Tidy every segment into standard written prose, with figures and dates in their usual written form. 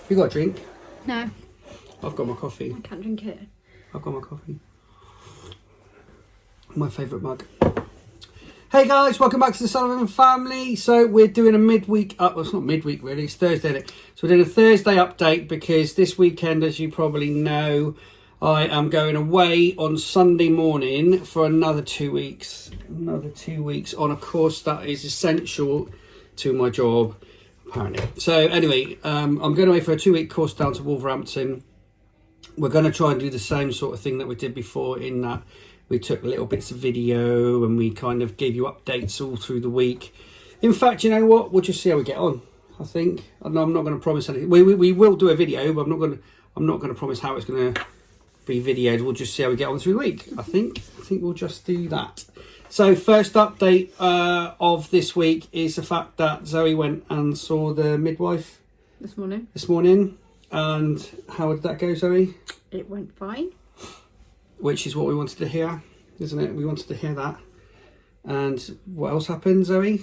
You got a drink? No. I've got my coffee. I can't drink it. I've got my coffee. My favourite mug. Hey guys, welcome back to the Sullivan family. So we're doing a midweek well, it's not midweek really, it's Thursday, isn't it? So we're doing a Thursday update because this weekend, as you probably know, I am going away on Sunday morning for another 2 weeks. Another 2 weeks on a course that is essential to my job, apparently. So anyway, I'm going away for a 2-week course down to Wolverhampton. We're going to try and do the same sort of thing that we did before, in that we took little bits of video and we kind of gave you updates all through the week. In fact, you know what? We'll just see how we get on, I think. I'm not going to promise anything. We will do a video, but I'm not going to promise how it's going to be videoed. We'll just see how we get on through the week, I think. I think we'll just do that. So first update of this week is the fact that Zoe went and saw the midwife This morning. And how did that go, Zoe? It went fine. Which is what we wanted to hear, isn't it? We wanted to hear that. And what else happened, Zoe?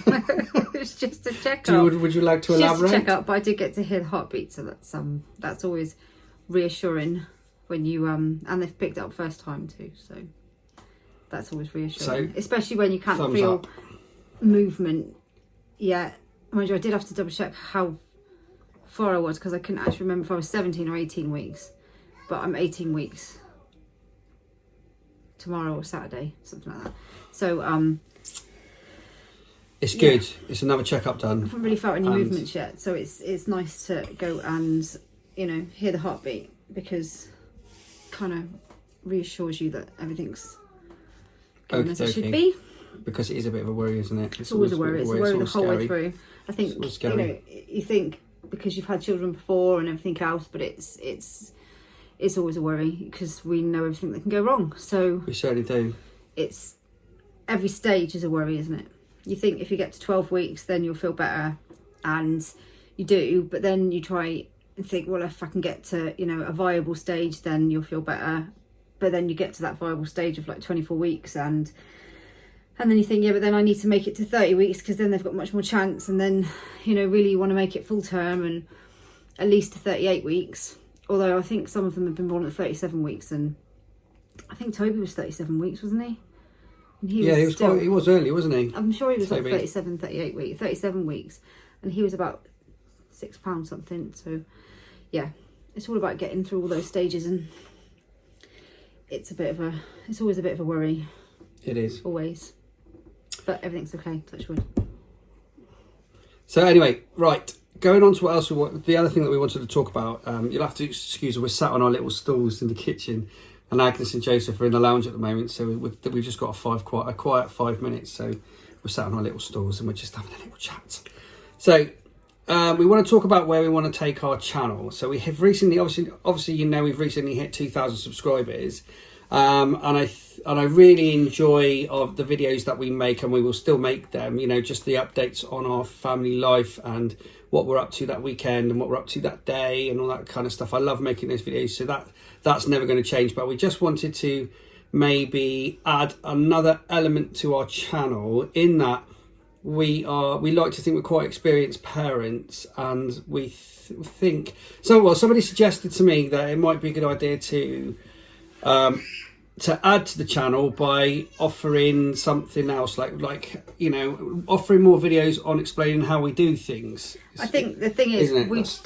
It was just a checkup. Would you like to elaborate? Just a checkup, but I did get to hear the heartbeat, so that's always reassuring when you and they've picked it up first time too, so that's always reassuring. So, especially when you can't feel up. Movement yet. Mind you, I did have to double check how far I was because I couldn't actually remember if I was 17 or 18 weeks. But I'm 18 weeks. Tomorrow or Saturday, something like that. So it's good. It's another checkup done. I haven't really felt any movements yet, so it's nice to go and hear the heartbeat, because it kind of reassures you that everything's going as it should be. Because it is a bit of a worry, isn't it? It's always a worry. It's a worry the whole way through. I think you think because you've had children before and everything else, but it's always a worry because we know everything that can go wrong. So we certainly do. It's every stage is a worry, isn't it? You think if you get to 12 weeks, then you'll feel better, and you do. But then you try and think, well, if I can get to a viable stage, then you'll feel better. But then you get to that viable stage of like 24 weeks, and then you think, yeah, but then I need to make it to 30 weeks because then they've got much more chance. And then really you want to make it full term and at least to 38 weeks. Although I think some of them have been born at 37 weeks, and I think Toby was 37 weeks, wasn't he? And he was early, wasn't he? I'm sure he was like 37 weeks, and he was about £6 something. So yeah, it's all about getting through all those stages, and it's always a bit of a worry. It is. Always. But everything's okay, touch wood. So anyway, right. Going on to what else the other thing that we wanted to talk about, you'll have to excuse us, we're sat on our little stools in the kitchen, and Agnes and Joseph are in the lounge at the moment, so we've just got a quiet 5 minutes, so we're sat on our little stools and we're just having a little chat. So we want to talk about where we want to take our channel. So we have recently, obviously we've recently hit 2,000 subscribers, and I really enjoy the videos that we make, and we will still make them, just the updates on our family life and what we're up to that weekend and what we're up to that day and all that kind of stuff. I love making those videos, so that's never going to change. But we just wanted to maybe add another element to our channel, in that we like to think we're quite experienced parents, and we think so. Well, somebody suggested to me that it might be a good idea to add to the channel by offering something else, like offering more videos on explaining how we do things. I think the thing is,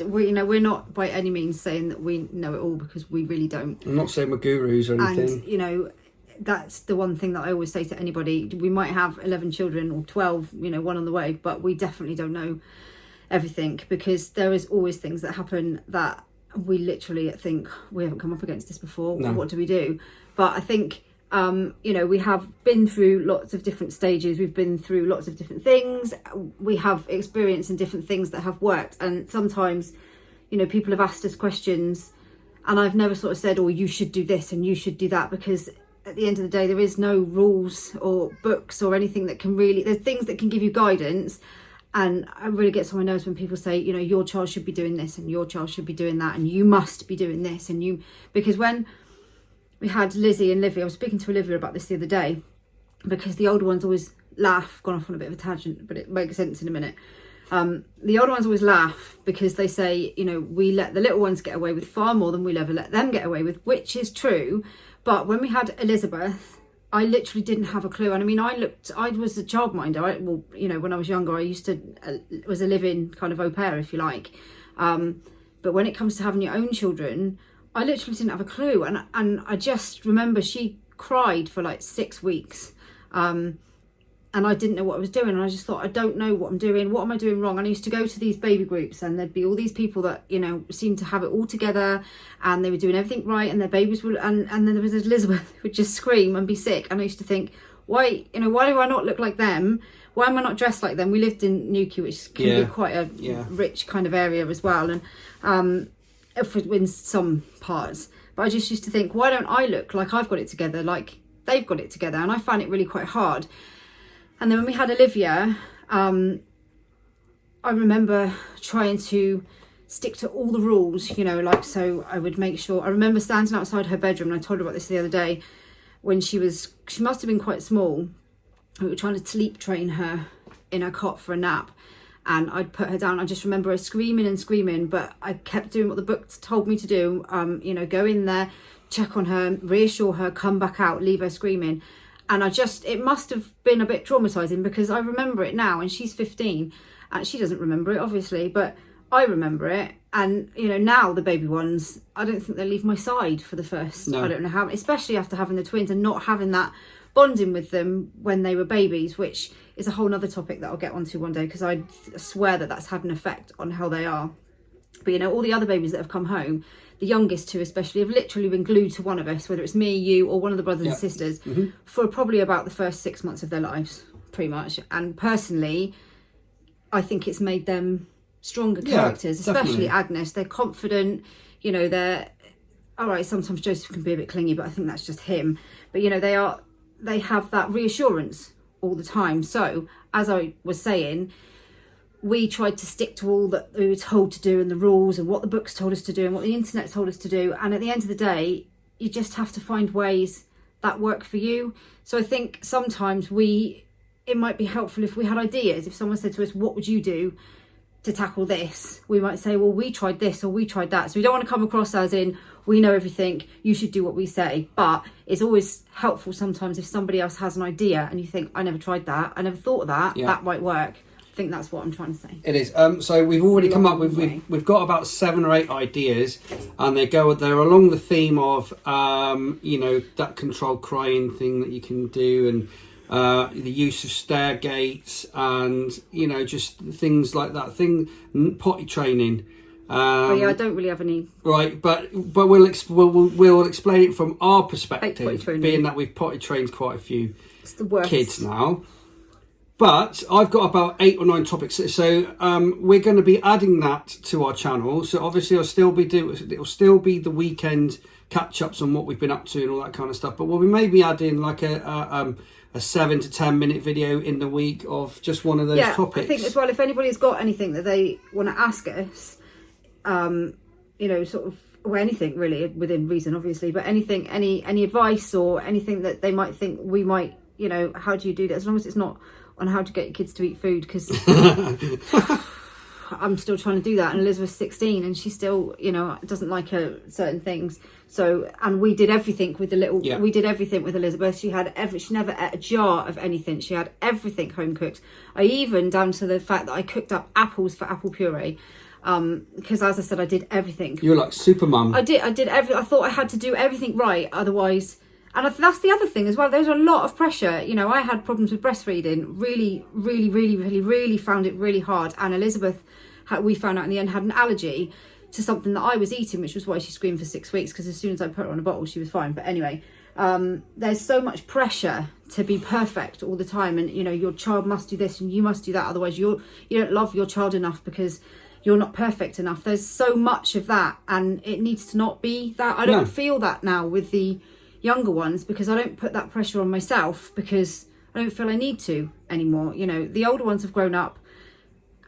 we're not by any means saying that we know it all, because we really don't. I'm not saying we're gurus or anything. And that's the one thing that I always say to anybody. We might have 11 children or 12, one on the way, but we definitely don't know everything, because there is always things that happen that we literally think, we haven't come up against this before. No. What do we do? But I think, we have been through lots of different stages. We've been through lots of different things. We have experience in different things that have worked. And sometimes, people have asked us questions, and I've never sort of said, oh, you should do this and you should do that, because at the end of the day, there is no rules or books or anything that can really, there's things that can give you guidance. And I really get on my nerves when people say, your child should be doing this and your child should be doing that, and you must be doing this. Because when we had Lizzie and Livy, I was speaking to Olivia about this the other day, because the older ones always laugh, gone off on a bit of a tangent, but it makes sense in a minute. The older ones always laugh because they say, you know, we let the little ones get away with far more than we'll ever let them get away with, which is true. But when we had Elizabeth, I literally didn't have a clue. And I mean, I was a childminder. You know, when I was younger, I was a live-in kind of au pair, if you like. But when it comes to having your own children, I literally didn't have a clue. And I just remember she cried for like 6 weeks. And I didn't know what I was doing. And I just thought, I don't know what I'm doing. What am I doing wrong? And I used to go to these baby groups and there'd be all these people that, you know, seemed to have it all together and they were doing everything right and their babies were, and then there was Elizabeth who would just scream and be sick. And I used to think, why do I not look like them? Why am I not dressed like them? We lived in ᴛᴏ, which can be quite a rich kind of area as well. And in some parts. But I just used to think, why don't I look like I've got it together, like they've got it together? And I found it really quite hard. And then when we had Olivia, I remember trying to stick to all the rules, you know, like, so I would make sure, I remember standing outside her bedroom, and I told her about this the other day, when she must have been quite small. We were trying to sleep train her in her cot for a nap, and I'd put her down. I just remember her screaming and screaming, but I kept doing what the book told me to do, you know, go in there, check on her, reassure her, come back out, leave her screaming. And it must have been a bit traumatizing because I remember it now, and she's 15 and she doesn't remember it obviously, but I remember it. And you know, now the baby ones, I don't think they leave my side for the first, I don't know how, especially after having the twins and not having that bonding with them when they were babies, which is a whole nother topic that I'll get onto one day, because I swear that that's had an effect on how they are. But you know, all the other babies that have come home, the youngest two especially, have literally been glued to one of us, whether it's me, you, or one of the brothers and sisters, for probably about the first 6 months of their lives, pretty much. And personally, I think it's made them stronger characters, especially Agnes. They're confident, you know, they're, all right, sometimes Joseph can be a bit clingy, but I think that's just him. But you know, they have that reassurance all the time. So, as I was saying, we tried to stick to all that we were told to do and the rules and what the books told us to do and what the internet told us to do. And at the end of the day, you just have to find ways that work for you. So I think sometimes it might be helpful if we had ideas. If someone said to us, what would you do to tackle this? We might say, well, we tried this or we tried that. So we don't want to come across as in, we know everything, you should do what we say. But it's always helpful sometimes if somebody else has an idea and you think, I never tried that, I never thought of that, that might work. I think that's what I'm trying to say. It is. So we've already come up with, we've got about 7 or 8 ideas, and they're along the theme of, you know, that controlled crying thing that you can do, and the use of stair gates, and, you know, just things like that, potty training. But yeah, I don't really have any. Right, but we'll explain it from our perspective, being that we've potty trained quite a few kids now. But I've got about 8 or 9 topics, so we're going to be adding that to our channel. So obviously, it'll still be the weekend catch-ups on what we've been up to and all that kind of stuff. But we'll be maybe adding like a 7 to 10 minute video in the week of just one of those topics. I think as well, if anybody's got anything that they want to ask us, you know, sort of, or anything really within reason, obviously, but anything, any advice or anything that they might think we might, you know, how do you do that? As long as it's not on how to get your kids to eat food, because I'm still trying to do that, and Elizabeth's 16 and she still, you know, doesn't like certain things. So, and we did everything with we did everything with Elizabeth. She never ate a jar of anything. She had everything home cooked. I even, down to the fact that I cooked up apples for apple puree, because as I said, I did everything. You're like super mum. I thought I had to do everything right, otherwise. And that's the other thing as well. There's a lot of pressure. You know, I had problems with breastfeeding. Really found it really hard. And Elizabeth, we found out in the end, had an allergy to something that I was eating, which was why she screamed for 6 weeks, because as soon as I put her on a bottle, she was fine. But anyway, there's so much pressure to be perfect all the time. And, you know, your child must do this and you must do that. Otherwise, you don't love your child enough because you're not perfect enough. There's so much of that. And it needs to not be that. I don't feel that now with the younger ones, because I don't put that pressure on myself, because I don't feel I need to anymore. You know, the older ones have grown up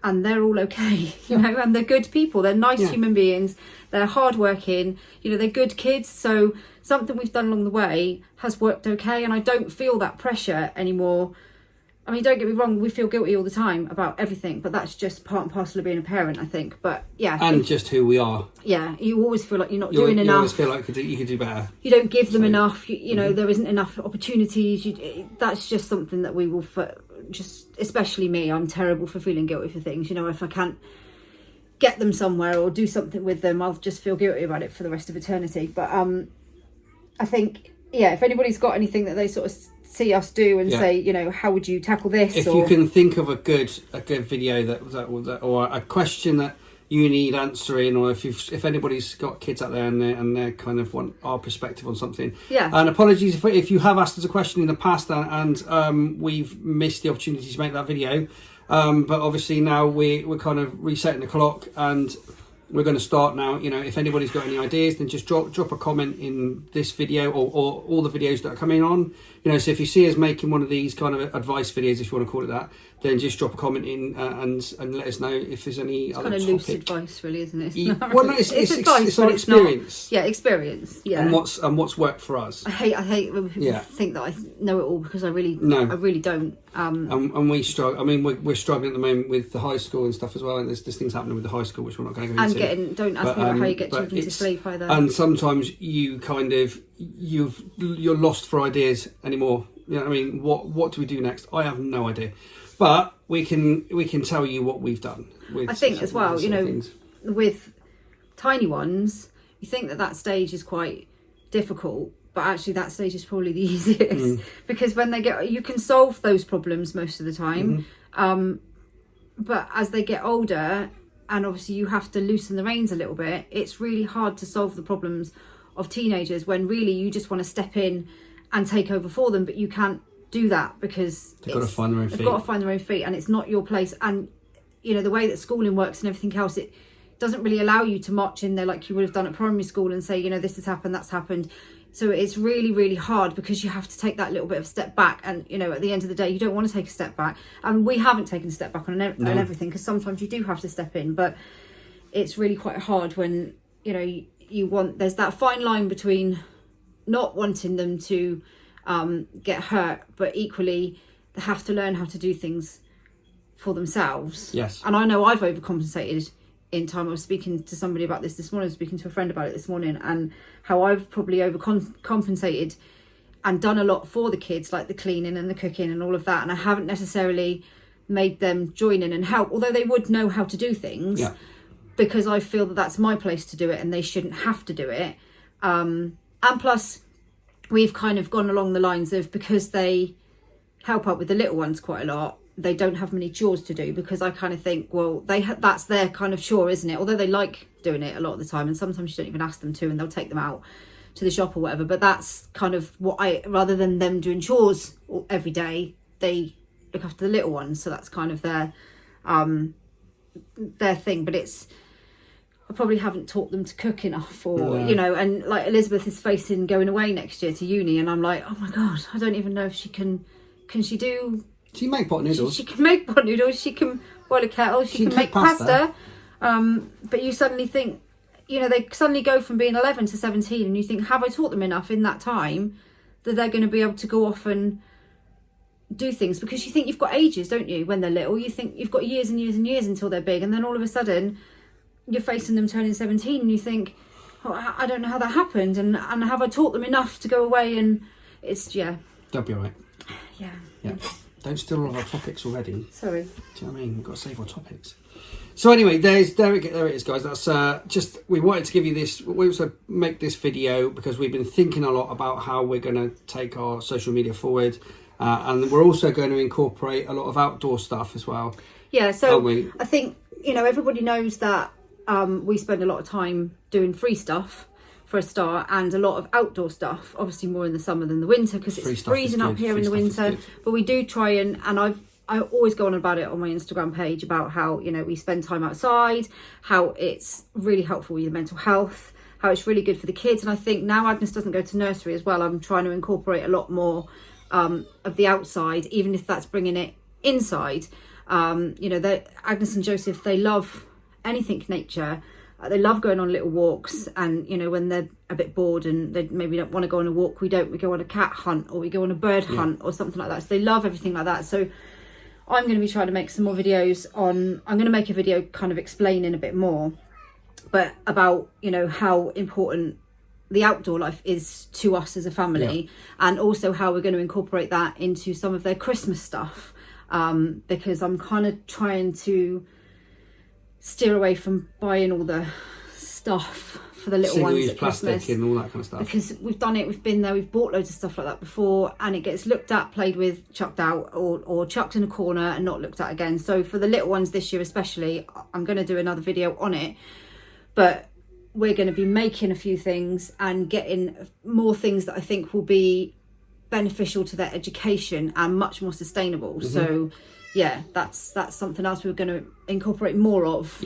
and they're all okay, you know, and they're good people, they're nice human beings, they're hardworking, you know, they're good kids. So something we've done along the way has worked okay, and I don't feel that pressure anymore I mean, don't get me wrong, we feel guilty all the time about everything, but that's just part and parcel of being a parent, I think. But yeah. And just who we are. Yeah, you always feel like you're not doing enough. You always feel like you could do better. You don't give them enough, you know, there isn't enough opportunities. That's just something that we will, especially me, I'm terrible for feeling guilty for things. You know, if I can't get them somewhere or do something with them, I'll just feel guilty about it for the rest of eternity. But I think, yeah, if anybody's got anything that they sort of see us do and say, you know, how would you tackle this? If you can think of a good video that or a question that you need answering, or if anybody's got kids out there and they kind of want our perspective on something. Yeah. And apologies if you have asked us a question in the past and we've missed the opportunity to make that video. But obviously now we're kind of resetting the clock and we're going to start now. You know, if anybody's got any ideas, then just drop a comment in this video or all the videos that are coming on. You know, so if you see us making one of these kind of advice videos, if you want to call it that, then just drop a comment in and let us know if there's any other kind of topic. loose advice, really, isn't it? It's advice, it's our experience. Yeah, experience. Yeah, and what's worked for us. I hate when people think that I know it all, because I really don't. And we struggle. I mean, we're struggling at the moment with the high school and stuff as well. And there's things happening with the high school which we're not going to go into. Don't ask me about how you get children to sleep either. And sometimes you kind of you're lost for ideas anymore. You know what I mean? What do we do next? I have no idea. But we can tell you what we've done. I think as well, you know, with tiny ones, you think that stage is quite difficult, but actually that stage is probably the easiest because when you can solve those problems most of the time. But as they get older, and obviously you have to loosen the reins a little bit, it's really hard to solve the problems of teenagers when really you just want to step in and take over for them, but you can't do that because they've got to find their own feet, and it's not your place. And you know, the way that schooling works and everything else, it doesn't really allow you to march in there like you would have done at primary school and say, you know, this has happened, that's happened. So it's really, really hard because you have to take that little bit of a step back. And, you know, at the end of the day, you don't want to take a step back. And we haven't taken a step back on everything, because sometimes you do have to step in. But it's really quite hard when, you know, there's that fine line between not wanting them to get hurt, but equally they have to learn how to do things for themselves. Yes. And I know I've overcompensated in time. I was speaking to somebody about this morning, I was speaking to a friend about it this morning, and how I've probably overcompensated and done a lot for the kids, like the cleaning and the cooking and all of that, and I haven't necessarily made them join in and help, although they would know how to do things, because I feel that that's my place to do it and they shouldn't have to do it. And plus we've kind of gone along the lines of, because they help out with the little ones quite a lot, they don't have many chores to do, because I kind of think, well, that's their kind of chore, isn't it? Although they like doing it a lot of the time, and sometimes you don't even ask them to, and they'll take them out to the shop or whatever. But that's kind of what rather than them doing chores every day, they look after the little ones. So that's kind of their thing. But I probably haven't taught them to cook enough, or you know, and like Elizabeth is facing going away next year to uni, and I'm like, oh my god, I don't even know if she can she do. She can make pot noodles. She can make pot noodles. She can boil a kettle. She can make pasta. But you suddenly think, you know, they suddenly go from being 11 to 17, and you think, have I taught them enough in that time that they're going to be able to go off and do things? Because you think you've got ages, don't you, when they're little? You think you've got years and years and years until they're big, and then all of a sudden you're facing them turning 17, and you think, oh, I don't know how that happened, and have I taught them enough to go away? And it's they'll be all right. Yeah. Don't steal all of our topics already. Sorry. Do you know what I mean? We've got to save our topics. So anyway, there it is, guys. That's we wanted to give you this. We also make this video because we've been thinking a lot about how we're going to take our social media forward, and we're also going to incorporate a lot of outdoor stuff as well. Yeah. So I think, you know, everybody knows that we spend a lot of time doing free stuff for a start, and a lot of outdoor stuff, obviously more in the summer than the winter, because it's freezing up here in the winter. But we do try and I always go on about it on my Instagram page about how, you know, we spend time outside, how it's really helpful with your mental health, how it's really good for the kids. And I think now Agnes doesn't go to nursery as well, I'm trying to incorporate a lot more of the outside, even if that's bringing it inside. You know, Agnes and Joseph, they love anything nature. They love going on little walks, and you know, when they're a bit bored and they maybe don't want to go on a walk, we go on a cat hunt, or we go on a bird hunt or something like that. So they love everything like that. So I'm going to be trying to make some more videos on, I'm going to make a video kind of explaining a bit more, but about, you know, how important the outdoor life is to us as a family, and also how we're going to incorporate that into some of their Christmas stuff, because I'm kind of trying to steer away from buying all the stuff for the little ones at plastic Christmas, and all that kind of stuff, because we've done it, we've been there, we've bought loads of stuff like that before, and it gets looked at, played with, chucked out, or chucked in a corner and not looked at again. So for the little ones this year especially, I'm going to do another video on it, but we're going to be making a few things and getting more things that I think will be beneficial to their education and much more sustainable. So yeah, that's something else we're going to incorporate more of.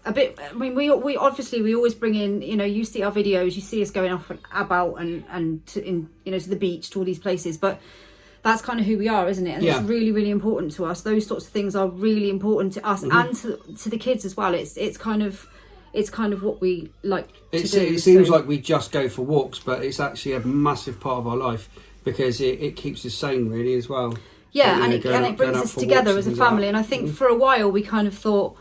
A bit, I mean, we obviously, we always bring in, you know, you see our videos, you see us going off and about and to, in, you know, to the beach, to all these places, but that's kind of who we are, isn't it? And it's really, really important to us. Those sorts of things are really important to us and to the kids as well. It's kind of what we like to do. It seems like we just go for walks, but it's actually a massive part of our life, because it keeps us sane really as well. Yeah, so, and it brings us together as a family. And I think for a while we kind of thought,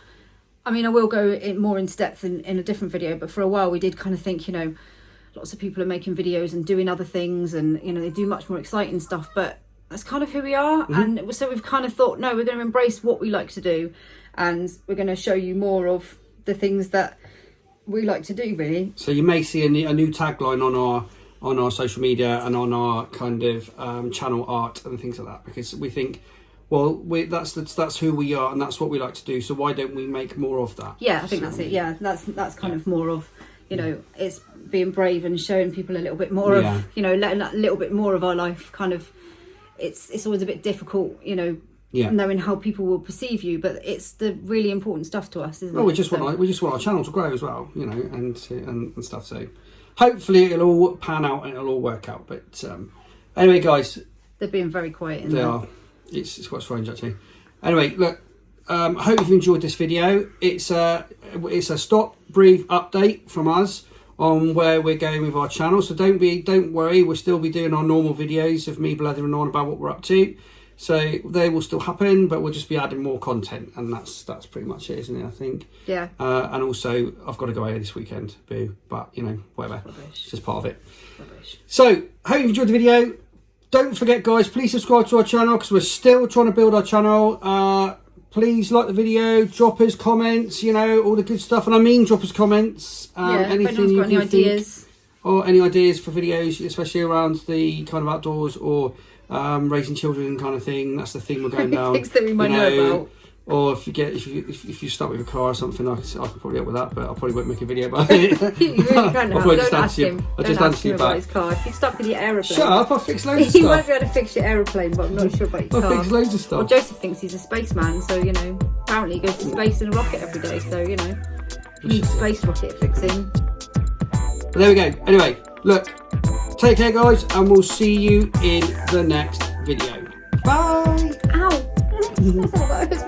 I mean, I will go more into depth in a different video, but for a while we did kind of think, you know, lots of people are making videos and doing other things, and, you know, they do much more exciting stuff, but that's kind of who we are. And so we've kind of thought, no, we're going to embrace what we like to do, and we're going to show you more of the things that we like to do, really. So you may see a new tagline on our social media and on our kind of channel art and things like that, because we think, well, that's who we are and that's what we like to do, so why don't we make more of that? Yeah, I think that's it. Yeah, that's kind of more of, you know, it's being brave and showing people a little bit more of, you know, letting a little bit more of our life. Kind of, it's always a bit difficult, you know, knowing how people will perceive you, but it's the really important stuff to us, isn't it? We just want our channel to grow as well, you know, and stuff. So hopefully it'll all pan out and it'll all work out. But anyway, guys, they're being very quiet. They are. It's quite strange actually. Anyway, look, I hope you've enjoyed this video. It's a stop, breathe update from us on where we're going with our channel. So don't worry, we'll still be doing our normal videos of me blathering on about what we're up to. So they will still happen, but we'll just be adding more content, and that's pretty much it, isn't it? I think. Yeah. And also, I've got to go away this weekend, boo. But you know, whatever. It's just part of it. So, hope you enjoyed the video. Don't forget, guys, please subscribe to our channel, because we're still trying to build our channel. Please like the video, drop us comments, you know, all the good stuff. And I mean, drop us comments. Anything you can think, or any ideas for videos, especially around the kind of outdoors or raising children kind of thing. That's the thing we're going down. Things that we might know about. Or if you start with a car or something, I can probably help with that, but I probably won't make a video about it. You really can help. Don't ask him. I'll just answer you about his car. If you're stuck with your aeroplane. Shut up! I'll fix loads of stuff. He might be able to fix your aeroplane, but I'm not sure about your car. I'll fix loads of stuff. Well, Joseph thinks he's a spaceman, so you know, apparently he goes to space in a rocket every day. So you know, he needs space rocket fixing. But there we go. Anyway, look, take care, guys, and we'll see you in the next video. Bye. Ow.